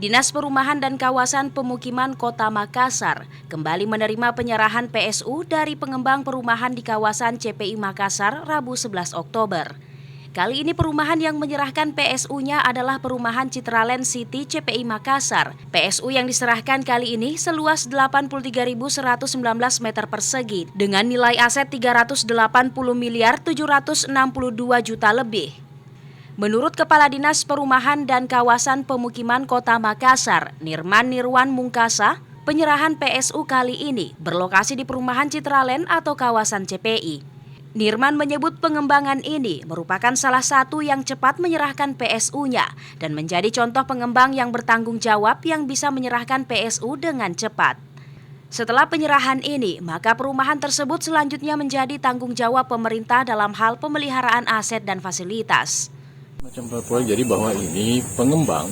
Dinas Perumahan dan Kawasan Pemukiman Kota Makassar kembali menerima penyerahan PSU dari pengembang perumahan di kawasan CPI Makassar Rabu 11 Oktober. Kali ini perumahan yang menyerahkan PSU-nya adalah perumahan Citraland City CPI Makassar. PSU yang diserahkan kali ini seluas 83.119 meter persegi dengan nilai aset 380 miliar 762 juta lebih. Menurut Kepala Dinas Perumahan dan Kawasan Pemukiman Kota Makassar, Nirman Nirwan Mungkasa, penyerahan PSU kali ini berlokasi di perumahan Citraland atau kawasan CPI. Nirman menyebut pengembangan ini merupakan salah satu yang cepat menyerahkan PSU-nya dan menjadi contoh pengembang yang bertanggung jawab yang bisa menyerahkan PSU dengan cepat. Setelah penyerahan ini, maka perumahan tersebut selanjutnya menjadi tanggung jawab pemerintah dalam hal pemeliharaan aset dan fasilitas. Macam proyek jadi bahwa ini pengembang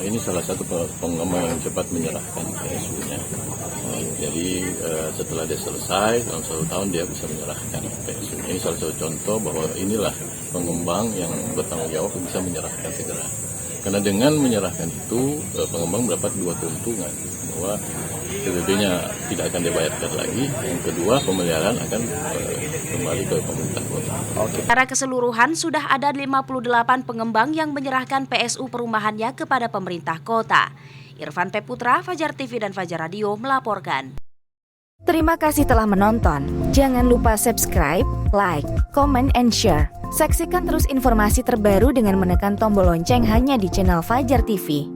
ini salah satu pengembang yang cepat menyerahkan PSU-nya. Jadi setelah dia selesai dalam 1 tahun dia bisa menyerahkan PSU. Ini salah satu contoh bahwa inilah pengembang yang bertanggung jawab bisa menyerahkan segera. Karena dengan menyerahkan itu pengembang mendapat 2 keuntungan, bahwa PBB-nya tidak akan dibayarkan lagi, yang kedua pemeliharaan akan kembali ke pemerintah kota. Secara keseluruhan sudah ada 58 pengembang yang menyerahkan PSU perumahannya kepada pemerintah kota. Irfan P. Putra, Fajar TV dan Fajar Radio melaporkan. Terima kasih telah menonton. Jangan lupa subscribe, like, comment, and share. Saksikan terus informasi terbaru dengan menekan tombol lonceng hanya di channel Fajar TV.